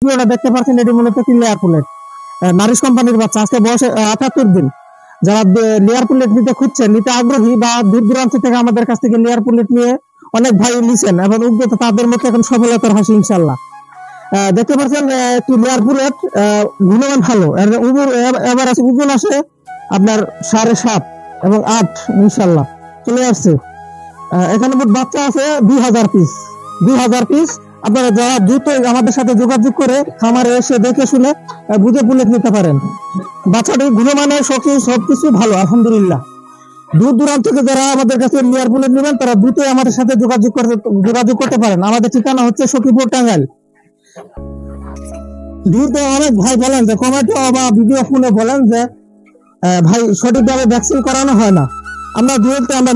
ভিডিওটা দেখতে পাচ্ছেন, এটি মূলত কি লেয়ার পুলেট, নারিশ কোম্পানির বাচ্চা। আজকে বয়স 78 দিন। যারা লেয়ার পুলেট নিতে খুঁজছেন, নিতে আগ্রহী বা দূর দূরান্ত থেকে আমাদের কাছ থেকে লেয়ার পুলেট নিয়ে অনেক ভাই নিছেন এবং উদ্যোক্তা, তাদের মধ্যে এখন সফলতার হাসি ইনশাল্লাহ। দেখতে পাচ্ছেন একটি লেয়ার পুলেট, গুণমান ভালো। এবার আছে ওজন আসে আপনার 7.5 এবং 8 ইনশাল্লাহ চলে আসছে। এখানে বাচ্চা আছে 2000 পিস। 2000 পিস আপনারা যারা দ্রুত আমাদের সাথে যোগাযোগ করে খামারে এসে দেখে শুনে বুঝে পুলেট নিতে পারেন। বাচ্চাটির গুণমানের সবকিছু ভালো আলহামদুলিল্লাহ। দূর দূরান্ত থেকে যারা আমাদের কাছে লেয়ার পুলেট নেবেন, তারা দ্রুত আমাদের সাথে যোগাযোগ করতে পারেন। আমাদের ঠিকানা হচ্ছে সখীপুর, টাঙ্গাইল। দ্রুত অনেক ভাই বলেন যে কমেন্ট বা ভিডিও ফোনে বলেন যে ভাই সঠিকভাবে ভ্যাকসিন করানো হয় না। আমরা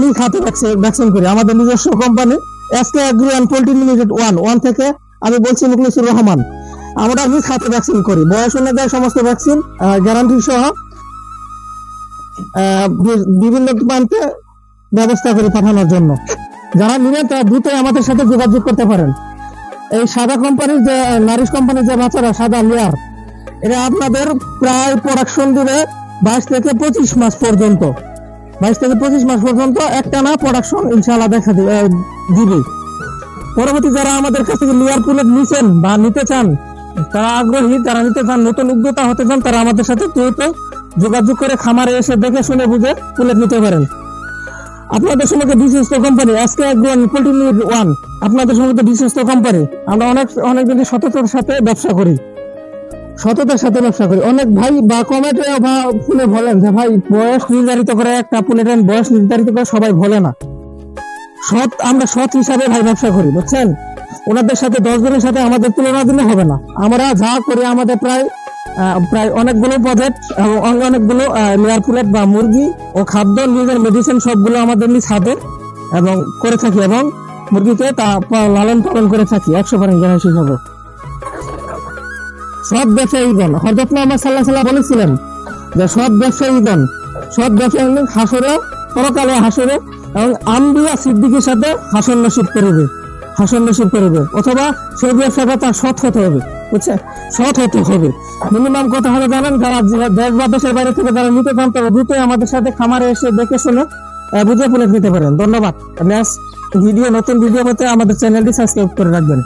নিজ হাতে ভ্যাকসিন করি। আমাদের নিজস্ব company SK agro and poultry limited 1 থেকে আমি বলছি মুখলিসুর রহমান। আমরা নিজ হাতে ভ্যাকসিন করি, বয়স অনুযায়ী সমস্ত ভ্যাকসিন গ্যারান্টি সহ বিভিন্ন প্রান্তে ব্যবস্থা করে পাঠানোর জন্য। যারা নেবেন তারা দ্রুত আমাদের সাথে যোগাযোগ করতে পারেন। এই সাদা কোম্পানির যে নারিশ কোম্পানির যে বাচ্চারা সাদা লেয়ার, এটা আপনাদের প্রায় প্রোডাকশন দিবে 22 থেকে 25 মাস পর্যন্ত। 22 থেকে 25 মাস পর্যন্ত একটানা প্রোডাকশন ইনশাআল্লাহ দেখা দিবে। পরবর্তী যারা আমাদের কাছ থেকে লেয়ার পুলেট নিছেন বা নিতে চান, তারা আগ্রহী, তারা নিতে চান, নতুন উদ্যোক্তা হতে চান, তারা আমাদের সাথে দ্রুত যোগাযোগ করে খামারে এসে দেখে শুনে বুঝে পুলেট নিতে পারেন। আপনাদের সম্পর্কে বিশ্বস্ত company SK agro and poultry limited 1, আপনাদের সম্পর্কে বিশ্বস্ত কোম্পানি। আমরা অনেক দিন সততার সাথে ব্যবসা করি। অনেক ভাই বা কমেন্টে বা ফোনে বলেন যে ভাই বয়স নির্ধারিত করে একটা পুলেটের বয়স নির্ধারিত করে সবাই বলে না। আমরা সৎ হিসাবে ভাই ব্যবসা করি, বুঝছেন। ওনাদের সাথে 10 জনের সাথে আমাদের তুলনা দিলে হবে না। আমরা যা করি আমাদের প্রায় অনেকগুলো প্রজেক্ট এবং অনেকগুলো লেয়ার পুলেট বা মুরগি ও খাদ্য, নিজের মেডিসিন সবগুলো আমাদের নিজ হাতে এবং করে থাকি, এবং মুরগিকে তা লালন পালন করে থাকি 100% গ্যারান্টি হিসাবে। সৎ ব্যবসায়ীগণ, হযরত মুহাম্মদ সাল্লাল্লাহু আলাইহি ওয়াসাল্লাম বলেছিলেন যে সৎ ব্যবসায়ী হাসরে, পরকালে হাসরে এবং আম্বিয়া সিদ্দিকের সাথে হাসন নসিব করিবে। অথবা সেই ব্যবসাটা তার সৎ হতে হবে, বুঝছে, সৎ হতে হবে। মিনিমাম কথা হলো জানেন, যারা দেশ বা দেশের বাইরে থেকে যারা নিতে চান, তারা দ্রুতই আমাদের সাথে খামারে এসে দেখে শুনে বুঝে পুলেট নিতে পারেন। ধন্যবাদ। নতুন ভিডিও পেতে আমাদের চ্যানেলটি সাবস্ক্রাইব করে রাখবেন।